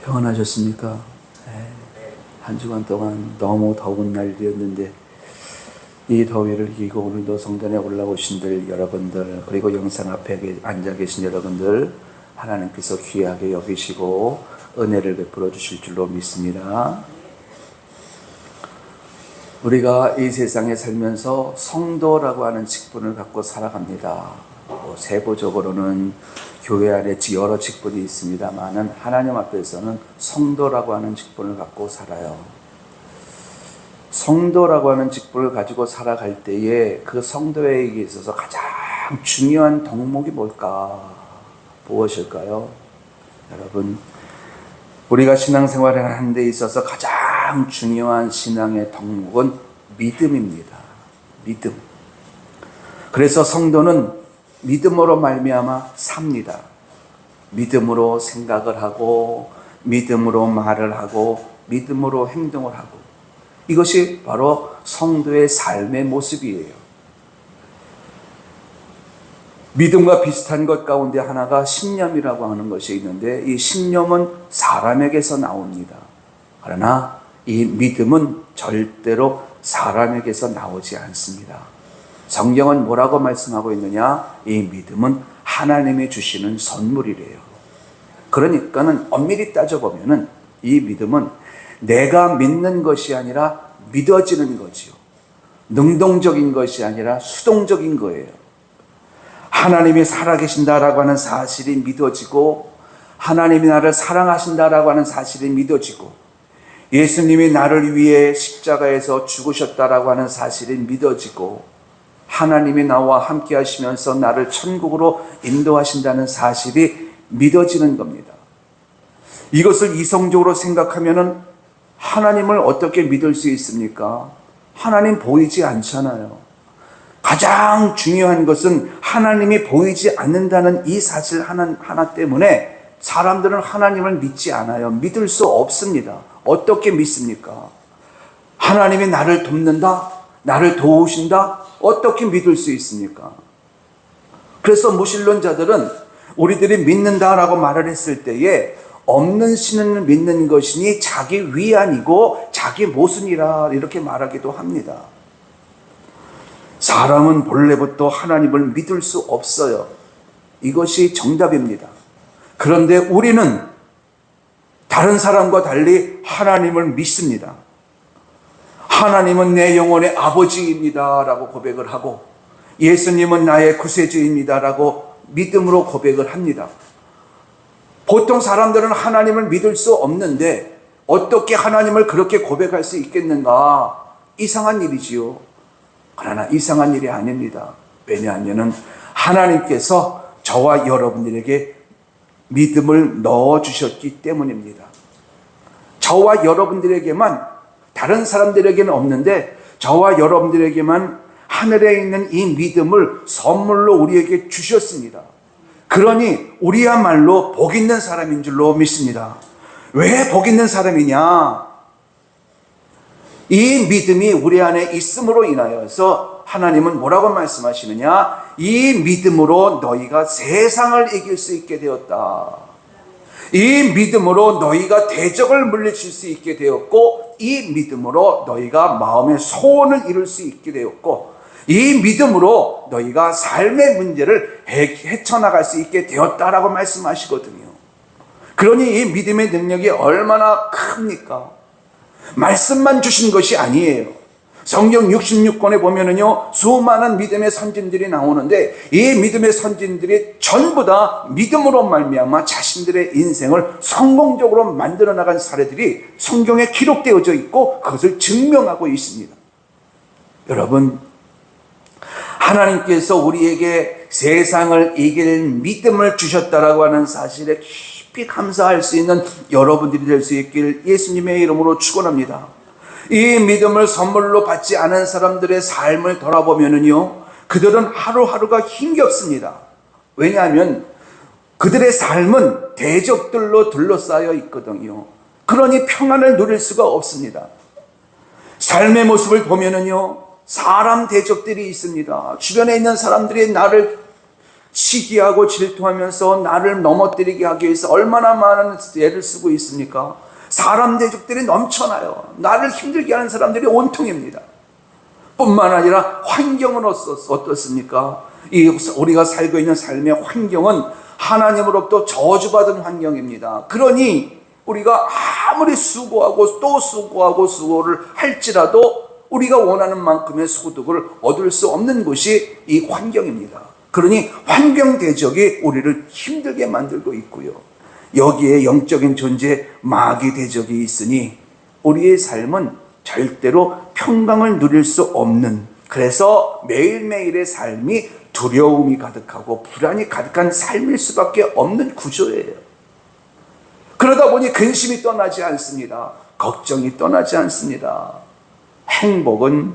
평안하셨습니까? 네. 한 주간 동안 너무 더운 날이었는데 이 더위를 이기고 오늘도 성전에 올라오신 여러분들, 그리고 영상 앞에 앉아 계신 여러분들, 하나님께서 귀하게 여기시고 은혜를 베풀어 주실 줄로 믿습니다. 우리가 이 세상에 살면서 성도라고 하는 직분을 갖고 살아갑니다. 세부적으로는 교회 안에 여러 직분이 있습니다만 하나님 앞에서는 성도라고 하는 직분을 갖고 살아요. 성도라고 하는 직분을 가지고 살아갈 때에 그 성도에게 있어서 가장 중요한 덕목이 뭘까? 무엇일까요? 여러분, 우리가 신앙생활을 하는 데 있어서 가장 중요한 신앙의 덕목은 믿음입니다. 믿음. 그래서 성도는 믿음으로 말미암아 삽니다. 믿음으로 생각을 하고, 믿음으로 말을 하고, 믿음으로 행동을 하고, 이것이 바로 성도의 삶의 모습이에요. 믿음과 비슷한 것 가운데 하나가 신념이라고 하는 것이 있는데, 이 신념은 사람에게서 나옵니다. 그러나 이 믿음은 절대로 사람에게서 나오지 않습니다. 성경은 뭐라고 말씀하고 있느냐? 이 믿음은 하나님이 주시는 선물이래요. 그러니까는 엄밀히 따져보면은 이 믿음은 내가 믿는 것이 아니라 믿어지는 거지요. 능동적인 것이 아니라 수동적인 거예요. 하나님이 살아계신다라고 하는 사실이 믿어지고, 하나님이 나를 사랑하신다라고 하는 사실이 믿어지고, 예수님이 나를 위해 십자가에서 죽으셨다라고 하는 사실이 믿어지고, 하나님이 나와 함께 하시면서 나를 천국으로 인도하신다는 사실이 믿어지는 겁니다. 이것을 이성적으로 생각하면은 하나님을 어떻게 믿을 수 있습니까? 하나님 보이지 않잖아요. 가장 중요한 것은 하나님이 보이지 않는다는 이 사실 하나 때문에 사람들은 하나님을 믿지 않아요. 믿을 수 없습니다. 어떻게 믿습니까? 하나님이 나를 돕는다? 나를 도우신다? 어떻게 믿을 수 있습니까? 그래서 무신론자들은 우리들이 믿는다라고 말을 했을 때에 없는 신을 믿는 것이니 자기 위안이고 자기 모순이라 이렇게 말하기도 합니다. 사람은 본래부터 하나님을 믿을 수 없어요. 이것이 정답입니다. 그런데 우리는 다른 사람과 달리 하나님을 믿습니다. 하나님은 내 영혼의 아버지입니다 라고 고백을 하고, 예수님은 나의 구세주입니다 라고 믿음으로 고백을 합니다. 보통 사람들은 하나님을 믿을 수 없는데 어떻게 하나님을 그렇게 고백할 수 있겠는가? 이상한 일이지요. 그러나 이상한 일이 아닙니다. 왜냐하면 하나님께서 저와 여러분들에게 믿음을 넣어주셨기 때문입니다. 저와 여러분들에게만, 다른 사람들에게는 없는데 저와 여러분들에게만 하늘에 있는 이 믿음을 선물로 우리에게 주셨습니다. 그러니 우리야말로 복 있는 사람인 줄로 믿습니다. 왜 복 있는 사람이냐? 이 믿음이 우리 안에 있음으로 인하여서 하나님은 뭐라고 말씀하시느냐? 이 믿음으로 너희가 세상을 이길 수 있게 되었다. 이 믿음으로 너희가 대적을 물리칠 수 있게 되었고, 이 믿음으로 너희가 마음의 소원을 이룰 수 있게 되었고, 이 믿음으로 너희가 삶의 문제를 헤쳐나갈 수 있게 되었다라고 말씀하시거든요. 그러니 이 믿음의 능력이 얼마나 큽니까? 말씀만 주신 것이 아니에요. 성경 66권에 보면은요, 수많은 믿음의 선진들이 나오는데 이 믿음의 선진들이 전부 다 믿음으로 말미암아 자신들의 인생을 성공적으로 만들어 나간 사례들이 성경에 기록되어져 있고 그것을 증명하고 있습니다. 여러분, 하나님께서 우리에게 세상을 이길 믿음을 주셨다라고 하는 사실에 깊이 감사할 수 있는 여러분들이 될 수 있길 예수님의 이름으로 축원합니다. 이 믿음을 선물로 받지 않은 사람들의 삶을 돌아보면은요, 그들은 하루하루가 힘겹습니다. 왜냐하면 그들의 삶은 대적들로 둘러싸여 있거든요. 그러니 평안을 누릴 수가 없습니다. 삶의 모습을 보면은요, 사람 대적들이 있습니다. 주변에 있는 사람들이 나를 시기하고 질투하면서 나를 넘어뜨리게 하기 위해서 얼마나 많은 애를 쓰고 있습니까? 사람 대적들이 넘쳐나요. 나를 힘들게 하는 사람들이 온통입니다. 뿐만 아니라 환경은 어떻습니까? 우리가 살고 있는 삶의 환경은 하나님으로부터 저주받은 환경입니다. 그러니 우리가 아무리 수고하고 또 수고하고 수고를 할지라도 우리가 원하는 만큼의 소득을 얻을 수 없는 것이 이 환경입니다. 그러니 환경 대적이 우리를 힘들게 만들고 있고요. 여기에 영적인 존재 마귀 대적이 있으니 우리의 삶은 절대로 평강을 누릴 수 없는, 그래서 매일매일의 삶이 두려움이 가득하고 불안이 가득한 삶일 수밖에 없는 구조예요. 그러다 보니 근심이 떠나지 않습니다. 걱정이 떠나지 않습니다. 행복은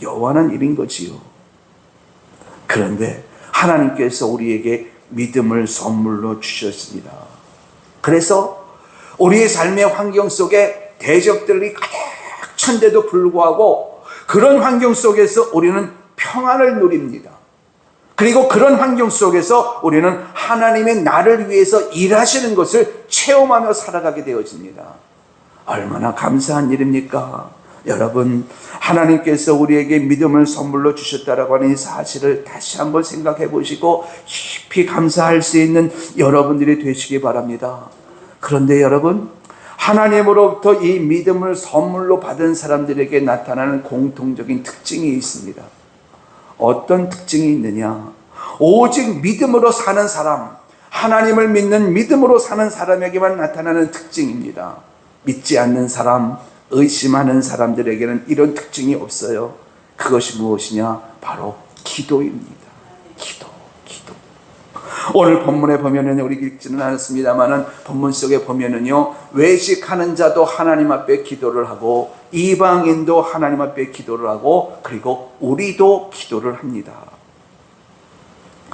여호와는 일인 거지요. 그런데 하나님께서 우리에게 믿음을 선물로 주셨습니다. 그래서 우리의 삶의 환경 속에 대적들이 가득 찬데도 불구하고 그런 환경 속에서 우리는 평안을 누립니다. 그리고 그런 환경 속에서 우리는 하나님의 나를 위해서 일하시는 것을 체험하며 살아가게 되어집니다. 얼마나 감사한 일입니까? 여러분, 하나님께서 우리에게 믿음을 선물로 주셨다라고 하는 이 사실을 다시 한번 생각해 보시고 깊이 감사할 수 있는 여러분들이 되시기 바랍니다. 그런데 여러분, 하나님으로부터 이 믿음을 선물로 받은 사람들에게 나타나는 공통적인 특징이 있습니다. 어떤 특징이 있느냐? 오직 믿음으로 사는 사람, 하나님을 믿는 믿음으로 사는 사람에게만 나타나는 특징입니다. 믿지 않는 사람, 의심하는 사람들에게는 이런 특징이 없어요. 그것이 무엇이냐? 바로 기도입니다. 기도. 오늘 본문에 보면은 우리 읽지는 않았습니다만은 본문 속에 보면은요, 외식하는 자도 하나님 앞에 기도를 하고 이방인도 하나님 앞에 기도를 하고 그리고 우리도 기도를 합니다.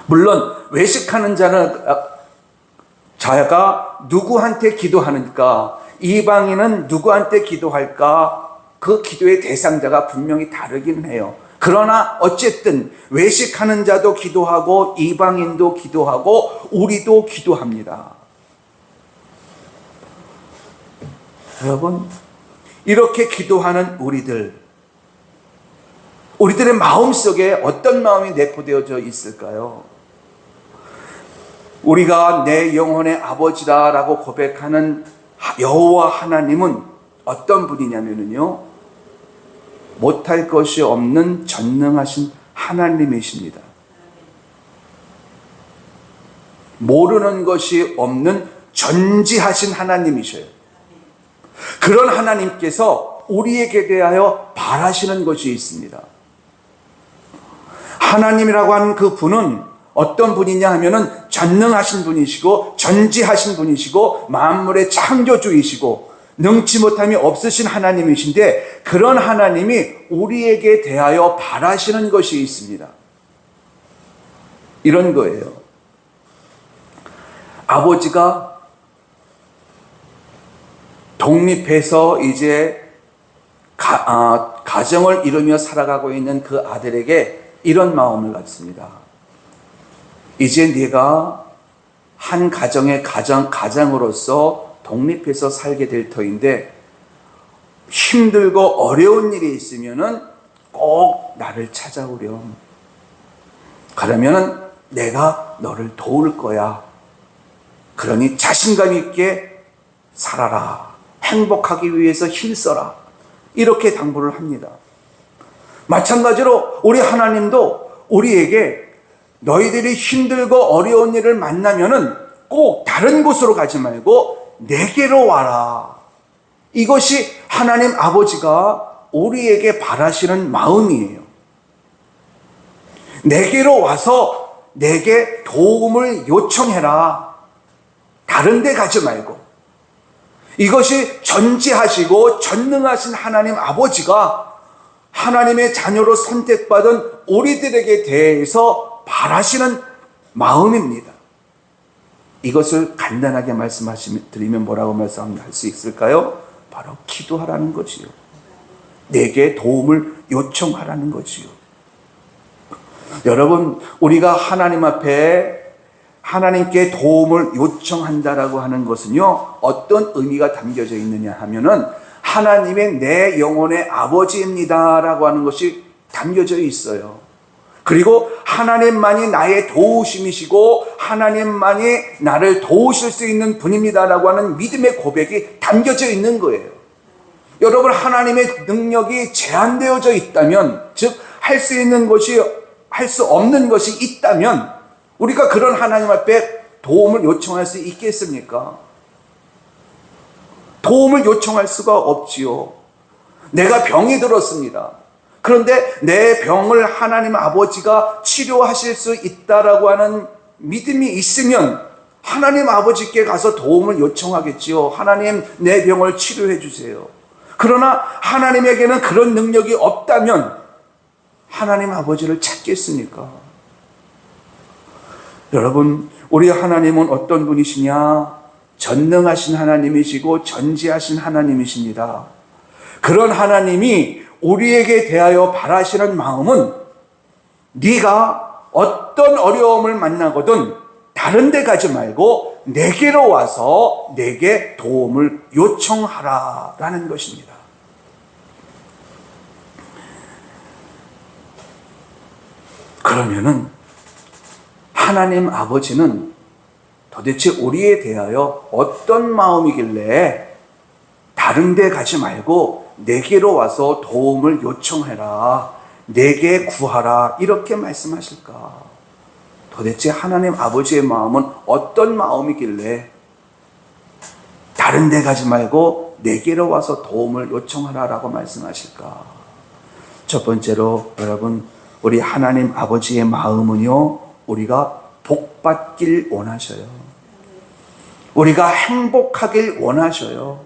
물론 외식하는 자가 누구한테 기도하는가, 이방인은 누구한테 기도할까, 그 기도의 대상자가 분명히 다르긴 해요. 그러나 어쨌든 외식하는 자도 기도하고 이방인도 기도하고 우리도 기도합니다. 여러분, 이렇게 기도하는 우리들의 마음속에 어떤 마음이 내포되어져 있을까요? 우리가 내 영혼의 아버지라고 고백하는 여호와 하나님은 어떤 분이냐면요, 못할 것이 없는 전능하신 하나님이십니다. 모르는 것이 없는 전지하신 하나님이셔요. 그런 하나님께서 우리에게 대하여 바라시는 것이 있습니다. 하나님이라고 하는 그 분은 어떤 분이냐 하면은 전능하신 분이시고 전지하신 분이시고 만물의 창조주이시고 능치 못함이 없으신 하나님이신데, 그런 하나님이 우리에게 대하여 바라시는 것이 있습니다. 이런 거예요. 아버지가 독립해서 이제 가정을 이루며 살아가고 있는 그 아들에게 이런 마음을 갖습니다. 이제 네가 한 가정의 가장으로서 독립해서 살게 될 터인데, 힘들고 어려운 일이 있으면은 꼭 나를 찾아오렴. 그러면은 내가 너를 도울 거야. 그러니 자신감 있게 살아라. 행복하기 위해서 힘써라. 이렇게 당부를 합니다. 마찬가지로 우리 하나님도 우리에게 너희들이 힘들고 어려운 일을 만나면은 꼭 다른 곳으로 가지 말고 내게로 와라. 이것이 하나님 아버지가 우리에게 바라시는 마음이에요. 내게로 와서 내게 도움을 요청해라. 다른 데 가지 말고. 이것이 전지하시고 전능하신 하나님 아버지가 하나님의 자녀로 선택받은 우리들에게 대해서 바라시는 마음입니다. 이것을 간단하게 말씀드리면 뭐라고 말씀할 수 있을까요? 바로 기도하라는 거지요. 내게 도움을 요청하라는 거지요. 여러분, 우리가 하나님 앞에 하나님께 도움을 요청한다라고 하는 것은요, 어떤 의미가 담겨져 있느냐 하면은 하나님의 내 영혼의 아버지입니다라고 하는 것이 담겨져 있어요. 그리고 하나님만이 나의 도우심이시고 하나님만이 나를 도우실 수 있는 분입니다라고 하는 믿음의 고백이 담겨져 있는 거예요. 여러분, 하나님의 능력이 제한되어져 있다면, 즉 할 수 있는 것이 할 수 없는 것이 있다면 우리가 그런 하나님 앞에 도움을 요청할 수 있겠습니까? 도움을 요청할 수가 없지요. 내가 병이 들었습니다. 그런데 내 병을 하나님 아버지가 치료하실 수 있다라고 하는 믿음이 있으면 하나님 아버지께 가서 도움을 요청하겠지요. 하나님, 내 병을 치료해 주세요. 그러나 하나님에게는 그런 능력이 없다면 하나님 아버지를 찾겠습니까? 여러분, 우리 하나님은 어떤 분이시냐? 전능하신 하나님이시고 전지하신 하나님이십니다. 그런 하나님이 우리에게 대하여 바라시는 마음은 네가 어떤 어려움을 만나거든 다른 데 가지 말고 내게로 와서 내게 도움을 요청하라라는 것입니다. 그러면은 하나님 아버지는 도대체 우리에 대하여 어떤 마음이길래 다른 데 가지 말고 내게로 와서 도움을 요청해라, 내게 구하라 이렇게 말씀하실까? 도대체 하나님 아버지의 마음은 어떤 마음이길래 다른 데 가지 말고 내게로 와서 도움을 요청하라라고 말씀하실까? 첫 번째로 여러분, 우리 하나님 아버지의 마음은요, 우리가 복받길 원하셔요. 우리가 행복하길 원하셔요.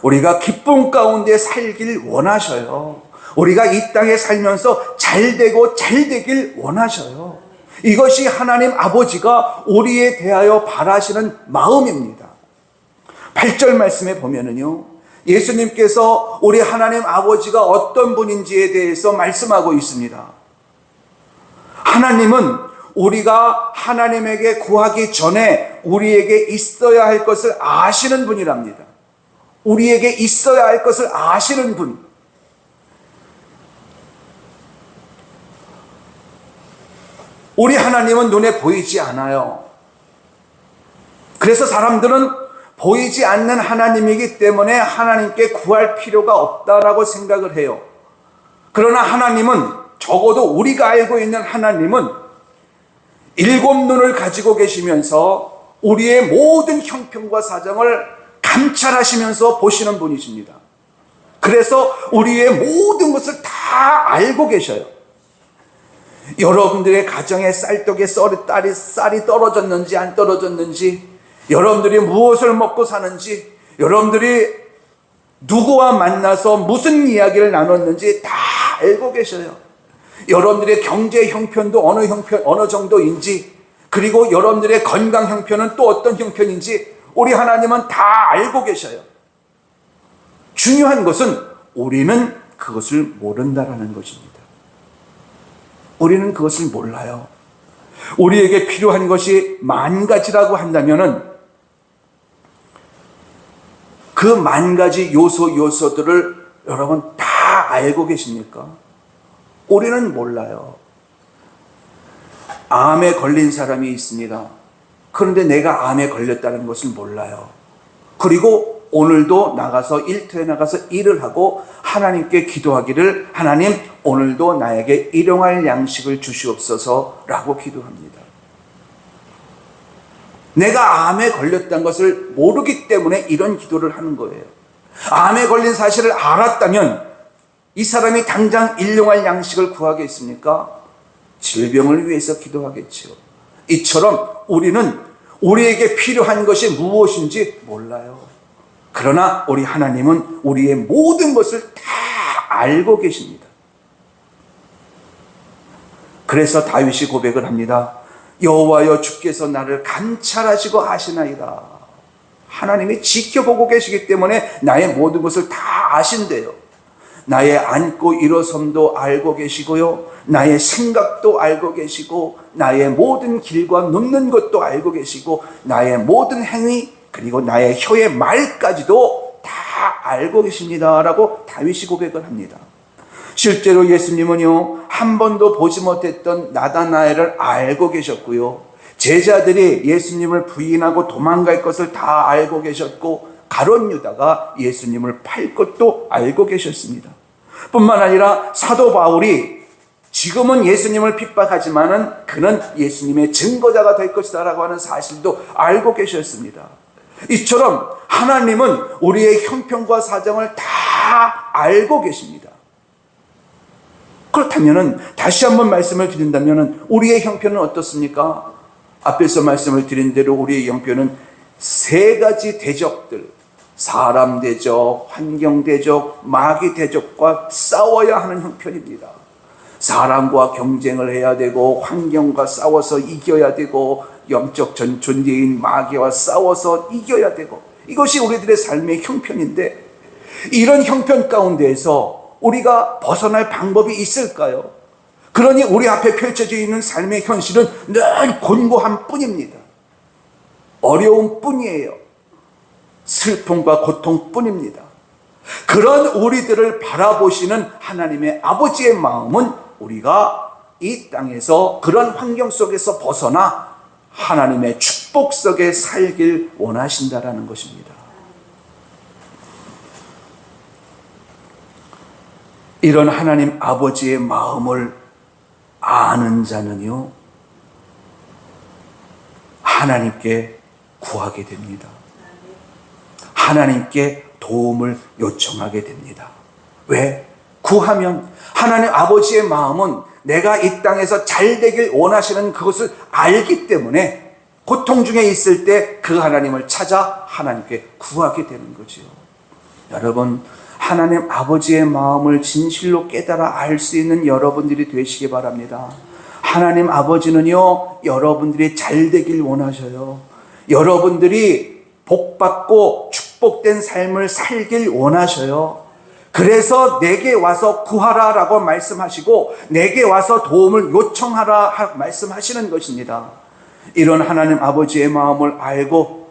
우리가 기쁨 가운데 살길 원하셔요. 우리가 이 땅에 살면서 잘되고 잘되길 원하셔요. 이것이 하나님 아버지가 우리에 대하여 바라시는 마음입니다. 8절 말씀에 보면은요, 예수님께서 우리 하나님 아버지가 어떤 분인지에 대해서 말씀하고 있습니다. 하나님은 우리가 하나님에게 구하기 전에 우리에게 있어야 할 것을 아시는 분이랍니다. 우리에게 있어야 할 것을 아시는 분. 우리 하나님은 눈에 보이지 않아요. 그래서 사람들은 보이지 않는 하나님이기 때문에 하나님께 구할 필요가 없다라고 생각을 해요. 그러나 하나님은, 적어도 우리가 알고 있는 하나님은 7 눈을 가지고 계시면서 우리의 모든 형편과 사정을 감찰하시면서 보시는 분이십니다. 그래서 우리의 모든 것을 다 알고 계셔요. 여러분들의 가정에 쌀떡에 쌀이 떨어졌는지 안 떨어졌는지, 여러분들이 무엇을 먹고 사는지, 여러분들이 누구와 만나서 무슨 이야기를 나눴는지 다 알고 계셔요. 여러분들의 경제 형편도 어느 정도인지, 그리고 여러분들의 건강 형편은 또 어떤 형편인지 우리 하나님은 다 알고 계셔요. 중요한 것은 우리는 그것을 모른다라는 것입니다. 우리는 그것을 몰라요. 우리에게 필요한 것이 10,000가지라고 한다면은 그 10,000가지 요소들을 여러분 다 알고 계십니까? 우리는 몰라요. 암에 걸린 사람이 있습니다. 그런데 내가 암에 걸렸다는 것을 몰라요. 그리고 오늘도 나가서 일터에 나가서 일을 하고 하나님께 기도하기를, 하나님 오늘도 나에게 일용할 양식을 주시옵소서라고 기도합니다. 내가 암에 걸렸다는 것을 모르기 때문에 이런 기도를 하는 거예요. 암에 걸린 사실을 알았다면 이 사람이 당장 일용할 양식을 구하겠습니까? 질병을 위해서 기도하겠죠. 이처럼 우리는 우리에게 필요한 것이 무엇인지 몰라요. 그러나 우리 하나님은 우리의 모든 것을 다 알고 계십니다. 그래서 다윗이 고백을 합니다. 여호와여, 주께서 나를 감찰하시고 아시나이다. 하나님이 지켜보고 계시기 때문에 나의 모든 것을 다 아신대요. 나의 앉고 일어섬도 알고 계시고요. 나의 생각도 알고 계시고, 나의 모든 길과 눕는 것도 알고 계시고, 나의 모든 행위, 그리고 나의 혀의 말까지도 다 알고 계십니다. 라고 다윗이 고백을 합니다. 실제로 예수님은요, 한 번도 보지 못했던 나다나엘을 알고 계셨고요. 제자들이 예수님을 부인하고 도망갈 것을 다 알고 계셨고, 가룟 유다가 예수님을 팔 것도 알고 계셨습니다. 뿐만 아니라 사도 바울이 지금은 예수님을 핍박하지만은 그는 예수님의 증거자가 될 것이다 라고 하는 사실도 알고 계셨습니다. 이처럼 하나님은 우리의 형편과 사정을 다 알고 계십니다. 그렇다면은 다시 한번 말씀을 드린다면은 우리의 형편은 어떻습니까? 앞에서 말씀을 드린 대로 우리의 형편은 세 가지 대적들, 사람 대적, 환경 대적, 마귀 대적과 싸워야 하는 형편입니다. 사람과 경쟁을 해야 되고, 환경과 싸워서 이겨야 되고, 영적 존재인 마귀와 싸워서 이겨야 되고, 이것이 우리들의 삶의 형편인데, 이런 형편 가운데에서 우리가 벗어날 방법이 있을까요? 그러니 우리 앞에 펼쳐져 있는 삶의 현실은 늘 곤고함 뿐입니다. 어려움 뿐이에요. 슬픔과 고통 뿐입니다. 그런 우리들을 바라보시는 하나님의 아버지의 마음은 우리가 이 땅에서 그런 환경 속에서 벗어나 하나님의 축복 속에 살길 원하신다라는 것입니다. 이런 하나님 아버지의 마음을 아는 자는요, 하나님께 구하게 됩니다. 하나님께 도움을 요청하게 됩니다. 왜? 구하면 하나님 아버지의 마음은 내가 이 땅에서 잘 되길 원하시는 그것을 알기 때문에 고통 중에 있을 때 그 하나님을 찾아 하나님께 구하게 되는 거지요. 여러분, 하나님 아버지의 마음을 진실로 깨달아 알 수 있는 여러분들이 되시기 바랍니다. 하나님 아버지는요, 여러분들이 잘 되길 원하셔요. 여러분들이 복받고 축복된 삶을 살길 원하셔요. 그래서 내게 와서 구하라 라고 말씀하시고, 내게 와서 도움을 요청하라 말씀하시는 것입니다. 이런 하나님 아버지의 마음을 알고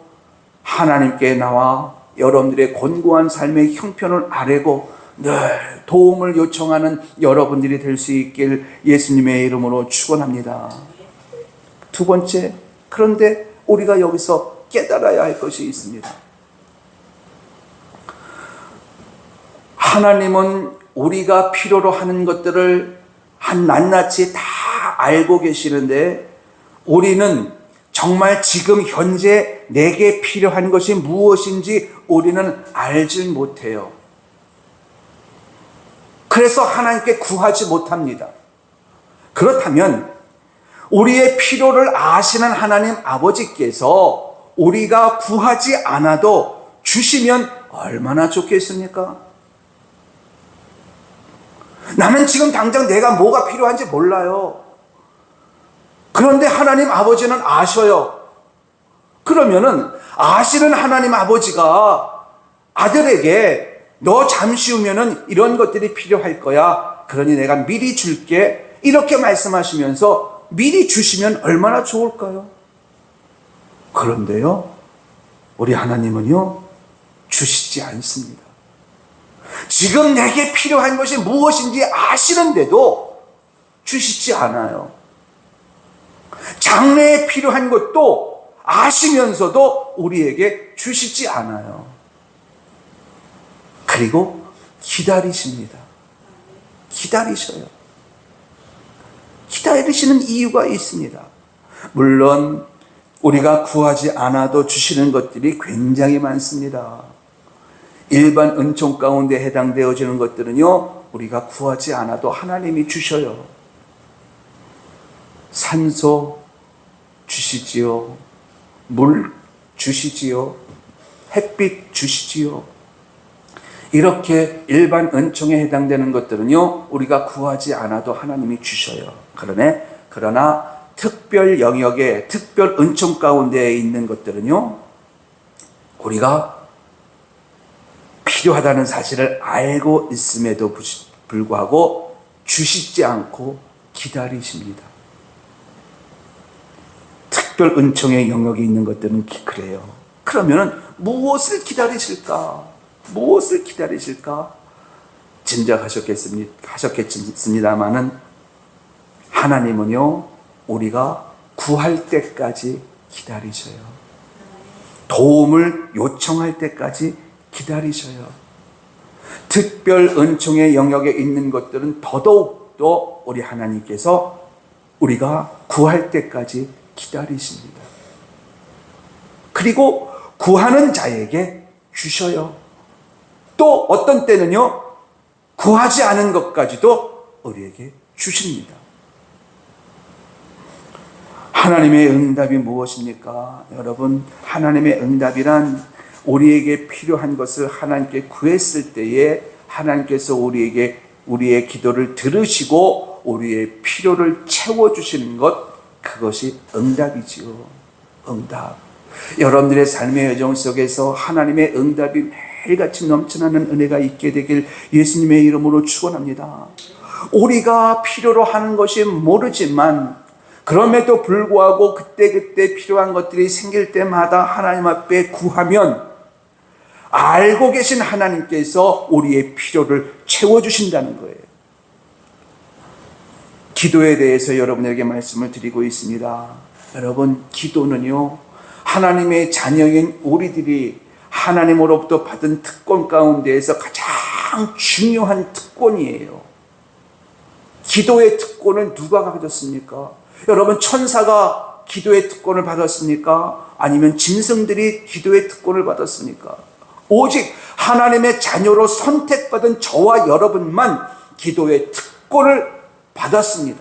하나님께 나와 여러분들의 곤고한 삶의 형편을 아뢰고 늘 도움을 요청하는 여러분들이 될 수 있길 예수님의 이름으로 축원합니다. 두 번째, 그런데 우리가 여기서 깨달아야 할 것이 있습니다. 하나님은 우리가 필요로 하는 것들을 한 낱낱이 다 알고 계시는데, 우리는 정말 지금 현재 내게 필요한 것이 무엇인지 우리는 알지 못해요. 그래서 하나님께 구하지 못합니다. 그렇다면 우리의 필요를 아시는 하나님 아버지께서 우리가 구하지 않아도 주시면 얼마나 좋겠습니까? 나는 지금 당장 내가 뭐가 필요한지 몰라요. 그런데 하나님 아버지는 아셔요. 그러면은 아시는 하나님 아버지가 아들에게 너 잠시 후면은 이런 것들이 필요할 거야. 그러니 내가 미리 줄게. 이렇게 말씀하시면서 미리 주시면 얼마나 좋을까요? 그런데요, 우리 하나님은요, 주시지 않습니다. 지금 내게 필요한 것이 무엇인지 아시는데도 주시지 않아요. 장래에 필요한 것도 아시면서도 우리에게 주시지 않아요. 그리고 기다리십니다. 기다리셔요. 기다리시는 이유가 있습니다. 물론 우리가 구하지 않아도 주시는 것들이 굉장히 많습니다. 일반 은총 가운데 해당되어지는 것들은요, 우리가 구하지 않아도 하나님이 주셔요. 산소 주시지요. 물 주시지요. 햇빛 주시지요. 이렇게 일반 은총에 해당되는 것들은요, 우리가 구하지 않아도 하나님이 주셔요. 그러나 특별 영역에, 특별 은총 가운데에 있는 것들은요, 우리가 필요하다는 사실을 알고 있음에도 불구하고 주시지 않고 기다리십니다. 특별 은총의 영역이 있는 것들은 그래요. 그러면 무엇을 기다리실까? 무엇을 기다리실까? 짐작하셨겠습니다마는 하나님은요, 우리가 구할 때까지 기다리셔요. 도움을 요청할 때까지 기다리셔요. 특별 은총의 영역에 있는 것들은 더더욱 더 우리 하나님께서 우리가 구할 때까지 기다리십니다. 그리고 구하는 자에게 주셔요. 또 어떤 때는요, 구하지 않은 것까지도 우리에게 주십니다. 하나님의 응답이 무엇입니까? 여러분, 하나님의 응답이란 우리에게 필요한 것을 하나님께 구했을 때에 하나님께서 우리의 기도를 들으시고 우리의 필요를 채워주시는 것, 그것이 응답이지요. 응답. 여러분들의 삶의 여정 속에서 하나님의 응답이 매일같이 넘쳐나는 은혜가 있게 되길 예수님의 이름으로 축원합니다. 우리가 필요로 하는 것이 모르지만 그럼에도 불구하고 그때그때 필요한 것들이 생길 때마다 하나님 앞에 구하면 알고 계신 하나님께서 우리의 필요를 채워주신다는 거예요. 기도에 대해서 여러분에게 말씀을 드리고 있습니다. 여러분, 기도는요, 하나님의 자녀인 우리들이 하나님으로부터 받은 특권 가운데에서 가장 중요한 특권이에요. 기도의 특권을 누가 가졌습니까? 여러분, 천사가 기도의 특권을 받았습니까? 아니면 짐승들이 기도의 특권을 받았습니까? 오직 하나님의 자녀로 선택받은 저와 여러분만 기도의 특권을 받았습니다.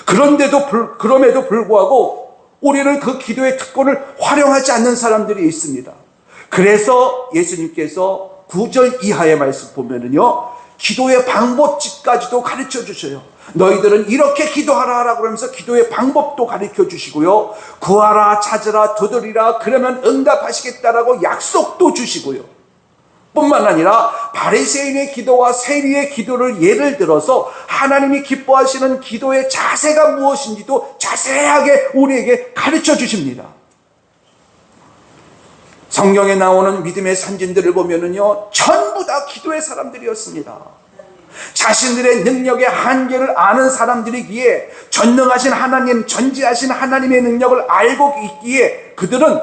그럼에도 불구하고 우리는 그 기도의 특권을 활용하지 않는 사람들이 있습니다. 그래서 예수님께서 9절 이하의 말씀 보면은요, 기도의 방법집까지도 가르쳐 주셔요. 너희들은 이렇게 기도하라 그러면서 기도의 방법도 가르쳐 주시고요, 구하라, 찾으라, 두드리라, 그러면 응답하시겠다라고 약속도 주시고요. 뿐만 아니라 바리새인의 기도와 세리의 기도를 예를 들어서 하나님이 기뻐하시는 기도의 자세가 무엇인지도 자세하게 우리에게 가르쳐 주십니다. 성경에 나오는 믿음의 선진들을 보면은요, 전부 다 기도의 사람들이었습니다. 자신들의 능력의 한계를 아는 사람들이기에 전능하신 하나님, 전지하신 하나님의 능력을 알고 있기에 그들은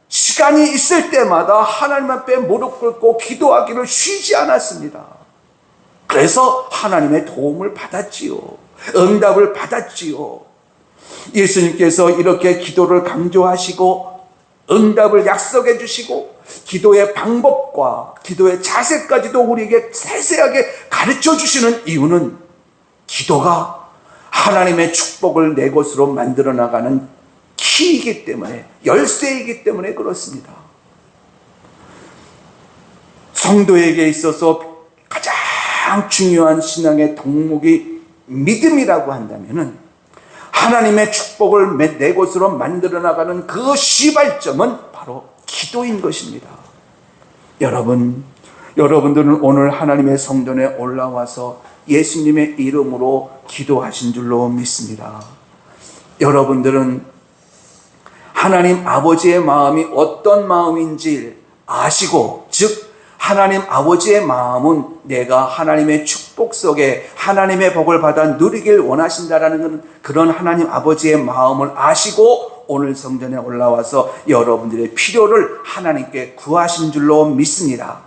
시간이 있을 때마다 하나님 앞에 무릎 꿇고 기도하기를 쉬지 않았습니다. 그래서 하나님의 도움을 받았지요. 응답을 받았지요. 예수님께서 이렇게 기도를 강조하시고 응답을 약속해 주시고 기도의 방법과 기도의 자세까지도 우리에게 세세하게 가르쳐 주시는 이유는 기도가 하나님의 축복을 내 것으로 만들어 나가는 키이기 때문에, 열쇠이기 때문에 그렇습니다. 성도에게 있어서 가장 중요한 신앙의 덕목이 믿음이라고 한다면은 하나님의 축복을 내 것으로 만들어 나가는 그 시발점은 바로 기도인 것입니다. 여러분들은 오늘 하나님의 성전에 올라와서 예수님의 이름으로 기도하신 줄로 믿습니다. 여러분들은 하나님 아버지의 마음이 어떤 마음인지 아시고, 즉 하나님 아버지의 마음은 내가 하나님의 축복 속에 하나님의 복을 받아 누리길 원하신다라는 그런 하나님 아버지의 마음을 아시고 오늘 성전에 올라와서 여러분들의 필요를 하나님께 구하신 줄로 믿습니다.